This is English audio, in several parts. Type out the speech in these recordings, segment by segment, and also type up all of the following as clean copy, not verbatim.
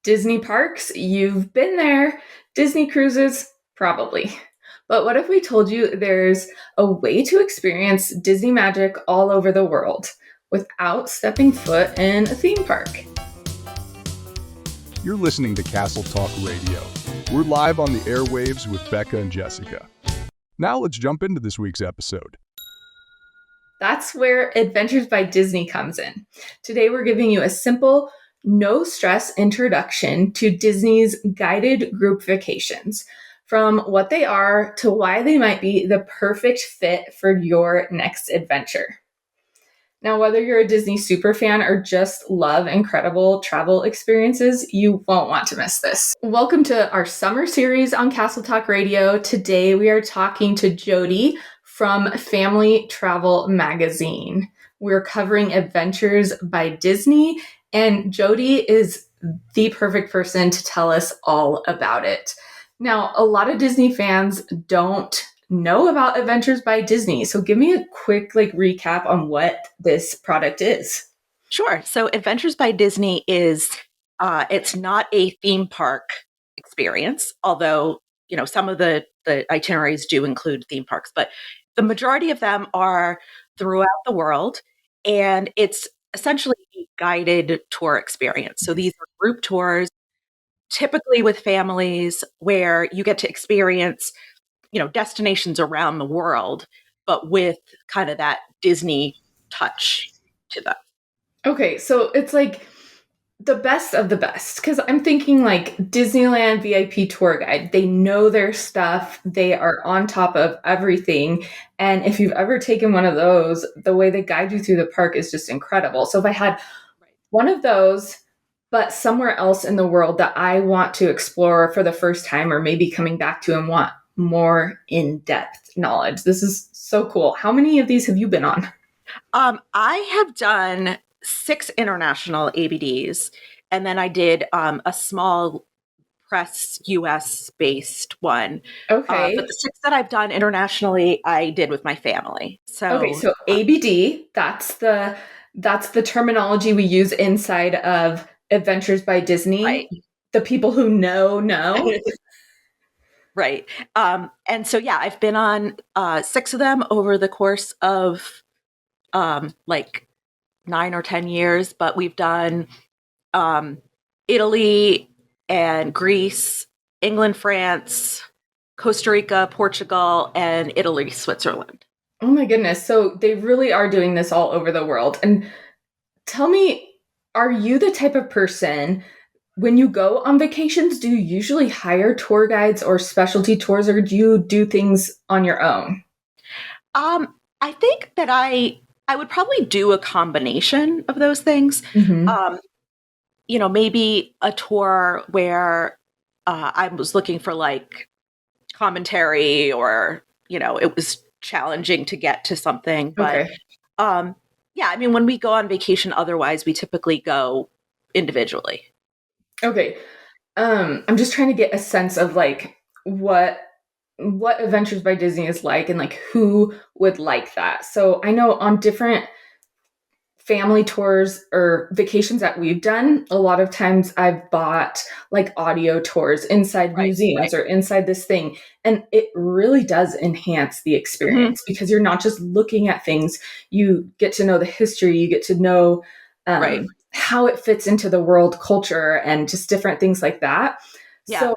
Disney parks, you've been there. Disney cruises, probably. But what if we told you there's a way to experience Disney magic all over the world without stepping foot in a theme park? You're listening to Castle Talk Radio. We're live on the airwaves with Becca and Jessica. Now let's jump into this week's episode. That's where Adventures by Disney comes in. Today we're giving you a simple, no-stress introduction to Disney's guided group vacations, from what they are to why they might be the perfect fit for your next adventure. Now, whether you're a Disney superfan or just love incredible travel experiences, you won't want to miss this. Welcome to our summer series on Castle Talk Radio. Today we are talking to Jodi from Family Travel Magazine. We're covering Adventures by Disney, and Jodi is the perfect person to tell us all about it. Now, a lot of Disney fans don't know about Adventures by Disney, so give me a quick recap on what this product is. Sure. So Adventures by Disney is, it's not a theme park experience, although, some of the itineraries do include theme parks, but the majority of them are throughout the world, and it's essentially a guided tour experience. So these are group tours, typically with families, where you get to experience, destinations around the world, but with kind of that Disney touch to them. Okay, so it's like the best of the best, because I'm thinking Disneyland VIP tour guide. They know their stuff. They are on top of everything. And if you've ever taken one of those, the way they guide you through the park is just incredible. So if I had one of those, but somewhere else in the world that I want to explore for the first time, or maybe coming back to and want more in-depth knowledge, this is so cool. How many of these have you been on? I have done 6 international ABDs, and then I did a small press US based one. Okay. But the 6 that I've done internationally, I did with my family. So ABD, that's the terminology we use inside of Adventures by Disney. Right. The people who know. Right. And so, I've been on 6 of them over the course of 9 or 10 years, but we've done Italy and Greece, England, France, Costa Rica, Portugal, and Italy, Switzerland. Oh my goodness. So they really are doing this all over the world. And tell me, are you the type of person, when you go on vacations, do you usually hire tour guides or specialty tours, or do you do things on your own? I think that I would probably do a combination of those things. Mm-hmm. Maybe a tour where I was looking for commentary, or, it was challenging to get to something. But okay. When we go on vacation, otherwise we typically go individually. Okay. I'm just trying to get a sense of what Adventures by Disney is like, and who would like that. So I know on different family tours or vacations that we've done, a lot of times I've bought audio tours inside museums or inside this thing. And it really does enhance the experience, because you're not just looking at things. You get to know the history, you get to know how it fits into the world culture and just different things like that. Yeah. So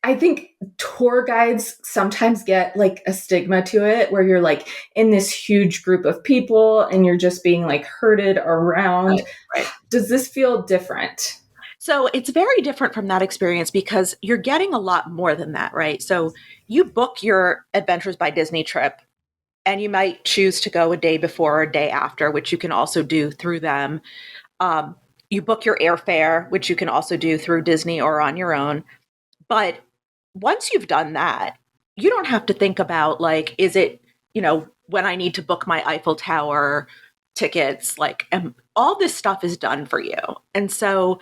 I think tour guides sometimes get a stigma to it, where you're in this huge group of people and you're just being herded around. Right. Does this feel different? So it's very different from that experience, because you're getting a lot more than that, right? So you book your Adventures by Disney trip, and you might choose to go a day before or a day after, which you can also do through them. You book your airfare, which you can also do through Disney or on your own. But once you've done that, you don't have to think about is it, when I need to book my Eiffel Tower tickets, and all this stuff is done for you. And so,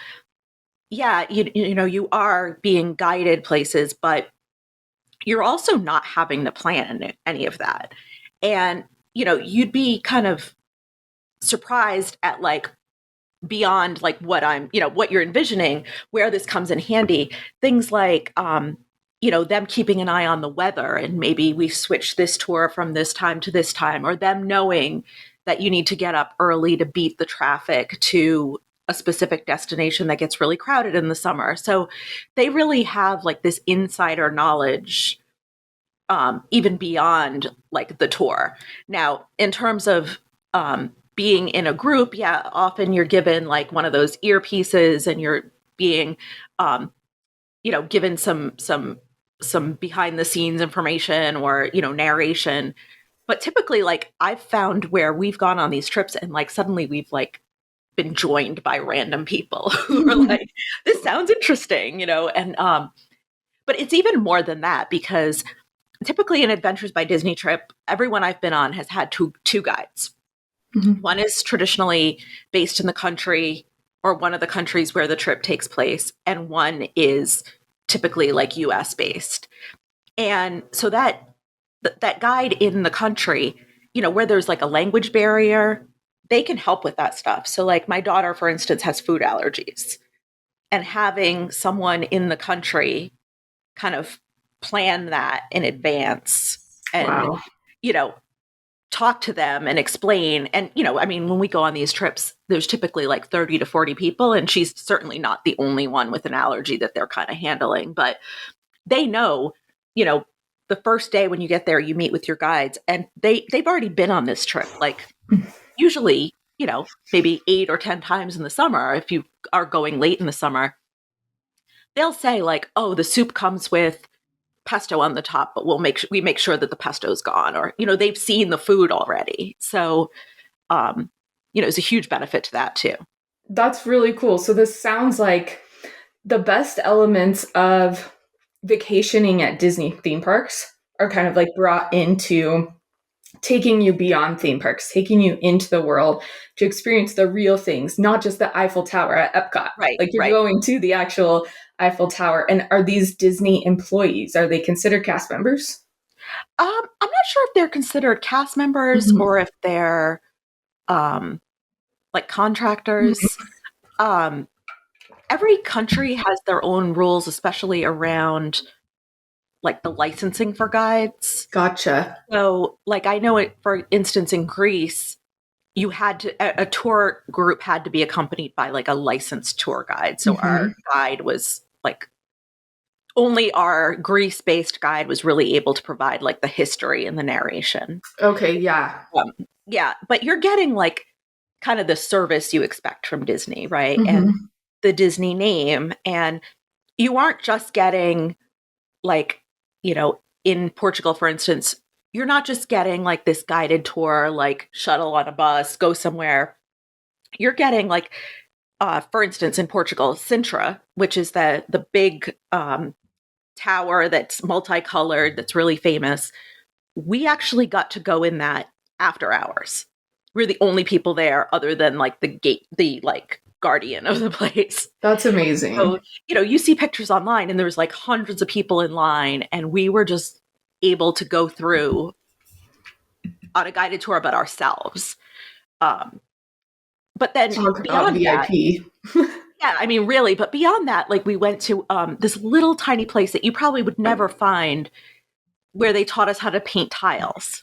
you are being guided places, but you're also not having to plan any of that. And, you'd be kind of surprised at beyond like what what you're envisioning, where this comes in handy, things like, them keeping an eye on the weather and maybe we switch this tour from this time to this time, or them knowing that you need to get up early to beat the traffic to a specific destination that gets really crowded in the summer. So they really have like this insider knowledge, even beyond like the tour. Now, in terms of being in a group, yeah, often you're given like one of those earpieces and you're being, given some behind the scenes information or, narration. But typically, like I've found where we've gone on these trips and like suddenly we've like been joined by random people who are like, this sounds interesting, and but it's even more than that, because typically an Adventures by Disney trip, everyone I've been on has had two guides. Mm-hmm. One is traditionally based in the country or one of the countries where the trip takes place, and one is typically like US based. And so that guide in the country, where there's like a language barrier, they can help with that stuff. So like my daughter, for instance, has food allergies, and having someone in the country kind of plan that in advance and, Wow. talk to them and explain. And, when we go on these trips, there's typically like 30 to 40 people, and she's certainly not the only one with an allergy that they're kind of handling, but they know, the first day when you get there, you meet with your guides and they've already been on this trip. Like usually, maybe 8 or 10 times in the summer, if you are going late in the summer, they'll say like, oh, the soup comes with pesto on the top, but we make sure that the pesto's gone, or, they've seen the food already. So, it's a huge benefit to that too. That's really cool. So this sounds like the best elements of vacationing at Disney theme parks are kind of like brought into taking you beyond theme parks, taking you into the world to experience the real things, not just the Eiffel Tower at Epcot. Right. Like you're right. going to the actual Eiffel Tower. And are these Disney employees? Are they considered cast members? I'm not sure if they're considered cast members or if they're like contractors. Every country has their own rules, especially around like the licensing for guides. Gotcha. So like I know it, for instance, in Greece, you had to, a tour group had to be accompanied by like a licensed tour guide. So our guide was like, only our Greece-based guide was really able to provide like the history and the narration. Okay, yeah. Yeah, but you're getting like kind of the service you expect from Disney, right? And the Disney name. And you aren't just getting like, in Portugal, for instance, you're not just getting like this guided tour, like shuttle on a bus, go somewhere. You're getting like, for instance, in Portugal, Sintra, which is the big tower that's multicolored, that's really famous. We actually got to go in that after hours. We're the only people there other than like the like guardian of the place. That's amazing. So, you see pictures online and there's like hundreds of people in line, and we were just able to go through on a guided tour, but ourselves. But then talk beyond about VIP. Yeah, really, but beyond that, like we went to this little tiny place that you probably would never find, where they taught us how to paint tiles.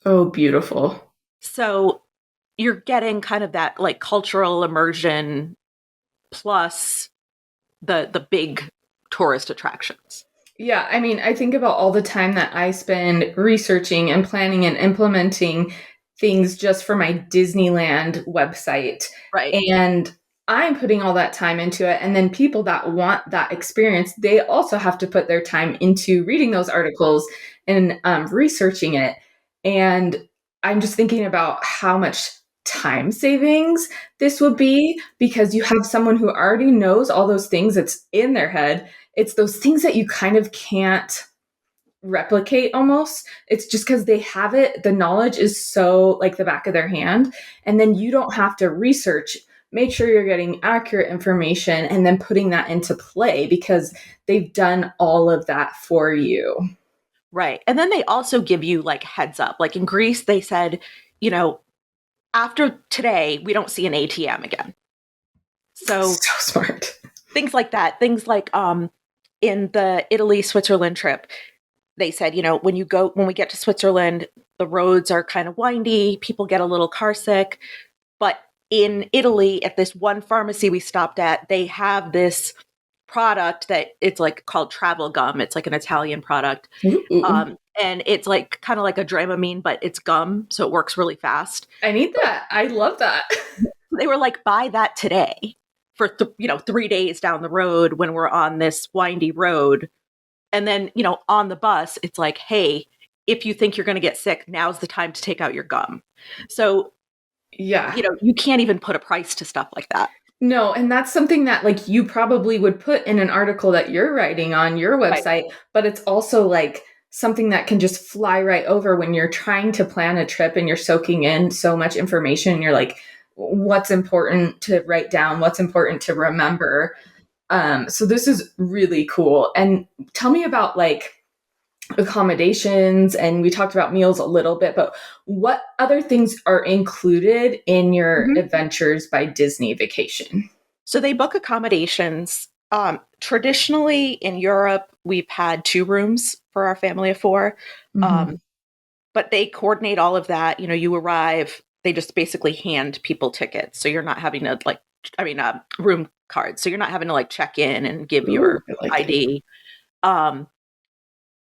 Oh, beautiful. So you're getting kind of that like cultural immersion plus the big tourist attractions. Yeah, I think about all the time that I spend researching and planning and implementing things just for my Disneyland website. Right. And I'm putting all that time into it. And then people that want that experience, they also have to put their time into reading those articles and researching it. And I'm just thinking about how much time savings this would be, because you have someone who already knows all those things that's in their head. It's those things that you kind of can't replicate almost. It's just because they have it. The knowledge is so like the back of their hand. And then you don't have to research, make sure you're getting accurate information and then putting that into play because they've done all of that for you. Right. And then they also give you like heads up. Like in Greece, they said, after today, we don't see an ATM again. So So smart. things like that, things like in the Italy, Switzerland trip, they said, when we get to Switzerland, the roads are kind of windy, people get a little car sick. But in Italy, at this one pharmacy we stopped at, they have this product that it's like called travel gum. It's like an Italian product. Ooh. And it's like kind of like a Dramamine, but it's gum, so it works really fast. I need that. I love that. They were like, buy that today for 3 days down the road when we're on this windy road. And then, on the bus, it's like, hey, if you think you're going to get sick, now's the time to take out your gum. So, Yeah. you can't even put a price to stuff like that. No, and that's something that like you probably would put in an article that you're writing on your website, Right. but it's also like something that can just fly right over when you're trying to plan a trip and you're soaking in so much information and you're like, what's important to write down, what's important to remember. So this is really cool. And tell me about like accommodations, and we talked about meals a little bit, but what other things are included in your Mhm. Adventures by Disney vacation? So they book accommodations. Traditionally in Europe, we've had 2 rooms for our family of 4. Mm-hmm. But they coordinate all of that. You arrive, they just basically hand people tickets. So you're not having to room cards. So you're not having to like check in and give Ooh, your I like it. ID.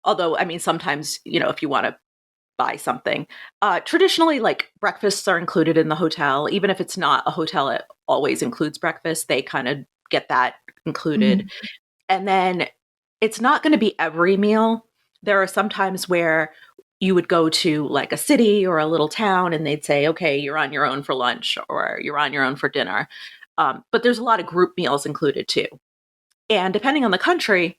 Although, sometimes, if you want to buy something, traditionally, like breakfasts are included in the hotel. Even if it's not a hotel, it always includes breakfast. They kind of get that included. Mm-hmm. And then it's not going to be every meal. There are some times where you would go to like a city or a little town and they'd say, okay, you're on your own for lunch or you're on your own for dinner. But there's a lot of group meals included too. And depending on the country,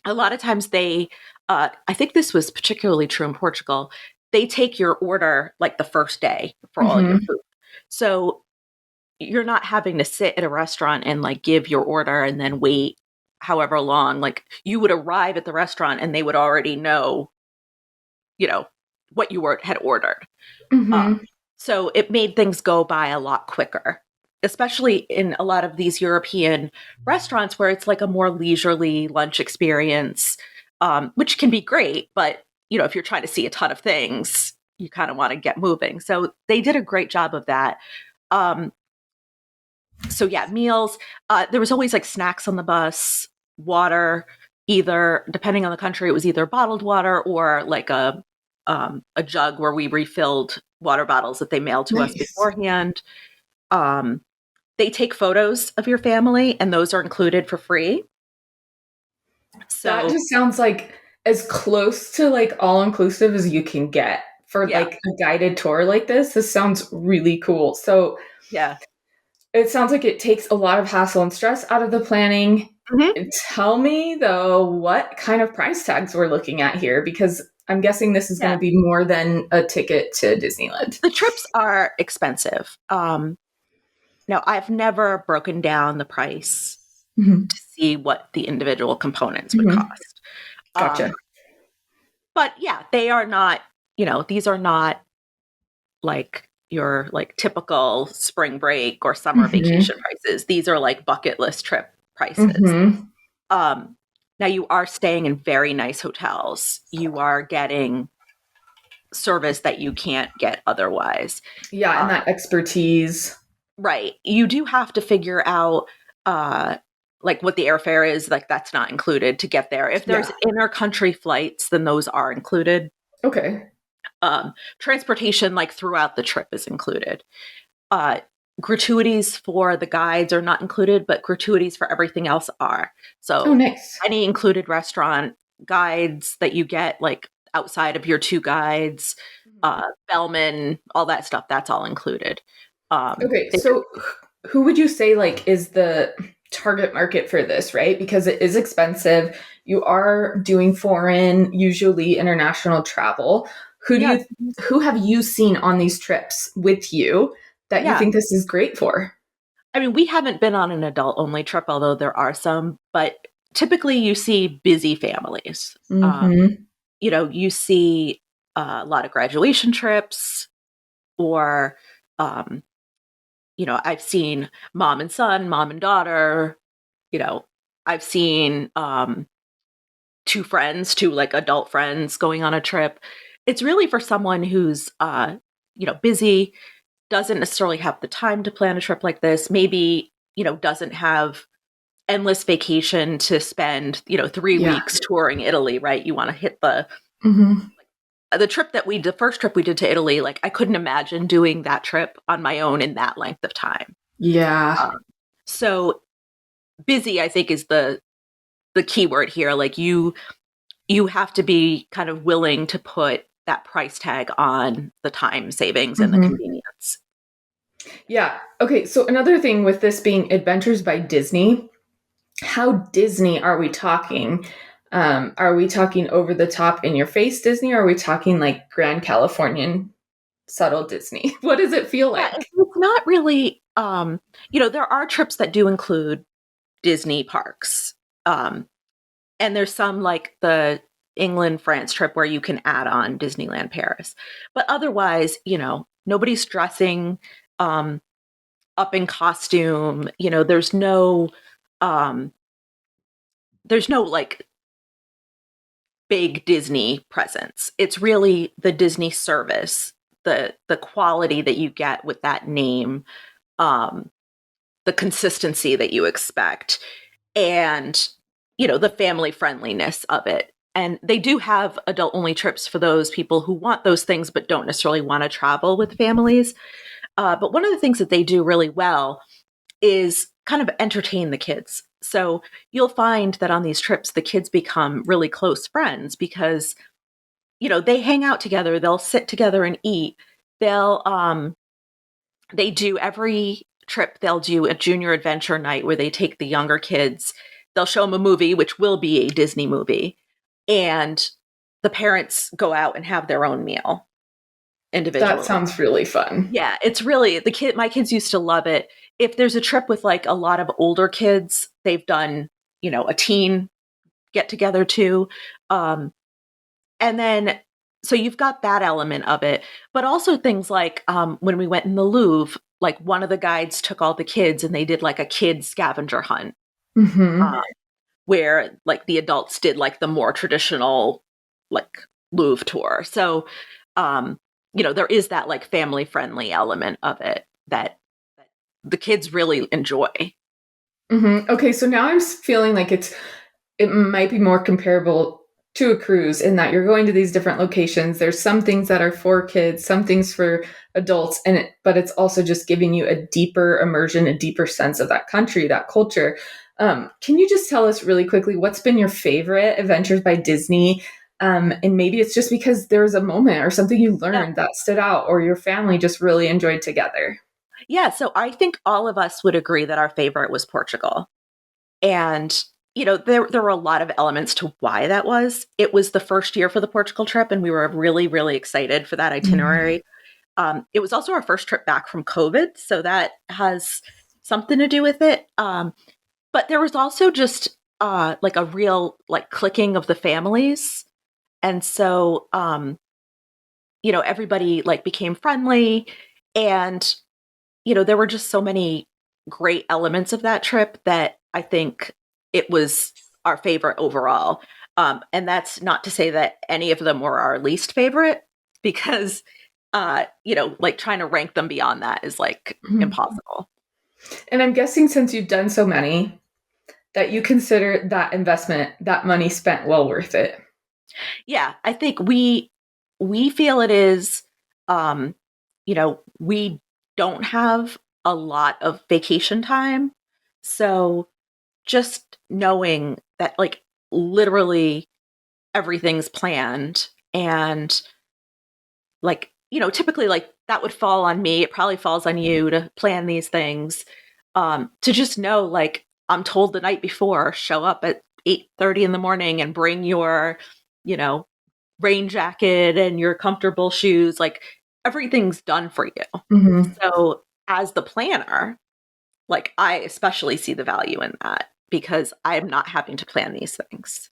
a lot of times I think this was particularly true in Portugal, they take your order like the first day for all your Mm-hmm. food. So you're not having to sit at a restaurant and like give your order and then wait however long. Like you would arrive at the restaurant and they would already know, you know, what had ordered. Uh, Mm-hmm. so it made things go by a lot quicker, especially in a lot of these European restaurants where it's like a more leisurely lunch experience, which can be great. But, if you're trying to see a ton of things, you kind of want to get moving. So they did a great job of that. Um, so yeah, meals. There was always like snacks on the bus, water, either depending on the country, it was either bottled water or like a jug where we refilled water bottles that they mailed to us Nice. beforehand. Um, they take photos of your family, and those are included for free. That So just sounds like as close to like all inclusive as you can get for yeah, like a guided tour like this. This sounds really cool. So yeah. it sounds like it takes a lot of hassle and stress out of the planning. Mhm. Tell me though, what kind of price tags we're looking at here? Because I'm guessing this is going Yeah. to be more than a ticket to Disneyland. The trips are expensive. Now, I've never broken down the price Mhm. to see what the individual components would Mhm. cost. Gotcha. Um, but yeah, they are not, these are not like your like typical spring break or summer Mhm. vacation prices. These are like bucket list trip prices. Mhm. Um, Now you are staying in very nice hotels. You are getting service that you can't get otherwise. Yeah, and Uh, that expertise. right. You do have to figure out like what the airfare is, like that's not included to get there. If there's Yeah. inter-country flights, then those are included. Okay. Transportation like throughout the trip is included. Uh, Gratuities for the guides are not included, but gratuities for everything else are. Oh, So nice. any included restaurant guides that you get, like outside of your 2 guides, bellman, all that stuff, that's all included. Okay, They so who would you say like is the target market for this, right? Because it is expensive. You are doing foreign, usually international travel. Who do Yeah, you who have you seen on these trips with you that you yeah. think this is great for? I mean, we haven't been on an adult only trip, although there are some, but typically you see busy families. Mhm. You see a lot of graduation trips or um, I've seen mom and son, mom and daughter, I've seen two like adult friends going on a trip. It's really for someone who's, busy, doesn't necessarily have the time to plan a trip like this, maybe, doesn't have endless vacation to spend, 3 weeks touring Italy, right? You want to hit Mhm. the first trip we did to Italy, like I couldn't imagine doing that trip on my own in that length of time. Yeah. So busy, I think, is the key word here. Like you have to be kind of willing to put that price tag on the time savings and the Mhm. convenience. Yeah. Okay. So another thing with this being Adventures by Disney, how Disney are we talking? Are we talking over the top in your face Disney? Or are we talking like Grand Californian subtle Disney? What does it feel Yeah, like? it's not really, there are trips that do include Disney parks. And there's some like the England, France trip where you can add on Disneyland Paris. But otherwise, nobody's dressing um, up in costume. Um, there's no like big Disney presence. It's really the Disney service, the quality that you get with that name, um, the consistency that you expect, and the family friendliness of it. And they do have adult only trips for those people who want those things but don't necessarily want to travel with families. But one of the things that they do really well is kind of entertain the kids. So you'll find that on these trips, the kids become really close friends because, they hang out together, they'll sit together and eat. They do every trip, they'll do a junior adventure night where they take the younger kids, they'll show them a movie, which will be a Disney movie, and the parents go out and have their own meal That individually. sounds really fun. Yeah, it's really my kids used to love it. If there's a trip with like a lot of older kids, they've done, a teen get together too. Um, and then so you've got that element of it, but also things like when we went in the Louvre, like one of the guides took all the kids and they did like a kid scavenger hunt, Hmm. uh, where like the adults did like the more traditional like Louvre tour. So there is that like family friendly element of it that the kids really enjoy. Hmm. Okay, so now I'm feeling like it might be more comparable to a cruise in that you're going to these different locations. There's some things that are for kids, some things for adults, but it's also just giving you a deeper immersion, a deeper sense of that country, that culture. Can you just tell us really quickly what's been your favorite Adventures by Disney? And maybe it's just because there was a moment or something you Yeah. learned that stood out, or your family just really enjoyed together. Yeah, so I think all of us would agree that our favorite was Portugal. And there were a lot of elements to why that was. It was the first year for the Portugal trip, and we were really, really excited for that Mhm. itinerary. It was also our first trip back from COVID, so that has something to do with it. But there was also just like a real like clicking of the families, and so everybody like became friendly, and there were just so many great elements of that trip that I think it was our favorite overall. And that's not to say that any of them were our least favorite, because, like trying to rank them beyond that is like Mhm. impossible. And I'm guessing since you've done so many, that you consider that investment, that money spent well worth it. Yeah, I think we feel it is. We don't have a lot of vacation time, so just knowing that like literally everything's planned, and like typically like that would fall on me, it probably falls on you to plan these things, to just know like I'm told the night before, show up at 8:30 in the morning and bring your you know rain jacket and your comfortable shoes, like everything's done for you. Hmm. So as the planner, like I especially see the value in that because I'm not having to plan these things.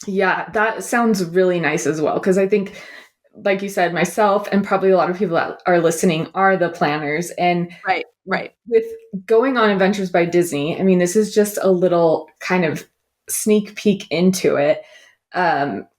Yeah, that sounds really nice as well. Because I think like you said, myself and probably a lot of people that are listening are the planners. And Right. with going on Adventures by Disney, I mean, this is just a little kind of sneak peek into it.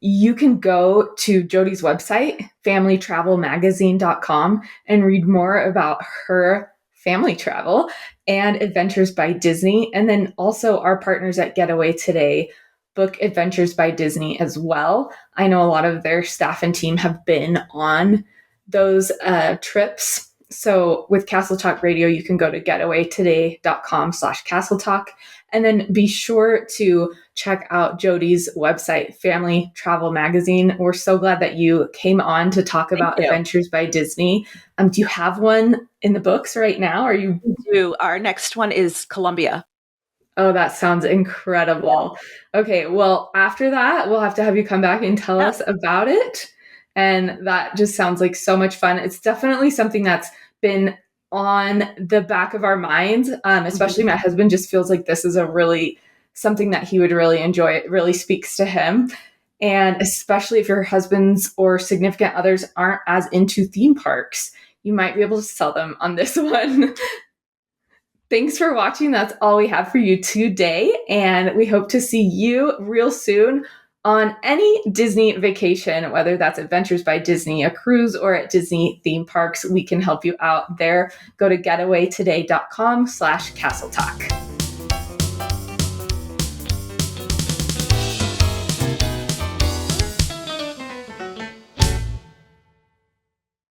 You can go to Jodi's website, familytravelmagazine.com, and read more about her family travel and Adventures by Disney. And then also our partners at Getaway Today book Adventures by Disney as well. I know a lot of their staff and team have been on those trips. So with Castle Talk Radio, you can go to getawaytoday.com/Castle Talk, and then be sure to check out Jodi's website, Family Travel Magazine. We're so glad that you came on to talk about Adventures by Disney. Do you have one in the books right now? Are you? We do. Our next one is Colombia. Oh, that sounds incredible. Yeah. Okay, well, after that, we'll have to have you come back and tell us about it. And that just sounds like so much fun. It's definitely something that's been on the back of our minds, especially my husband just feels like this is something that he would really enjoy. It really speaks to him. And especially if your husbands or significant others aren't as into theme parks, you might be able to sell them on this one. Thanks for watching. That's all we have for you today. And we hope to see you real soon on any Disney vacation, whether that's Adventures by Disney, a cruise, or at Disney theme parks. We can help you out there. Go to getawaytoday.com/Castle Talk.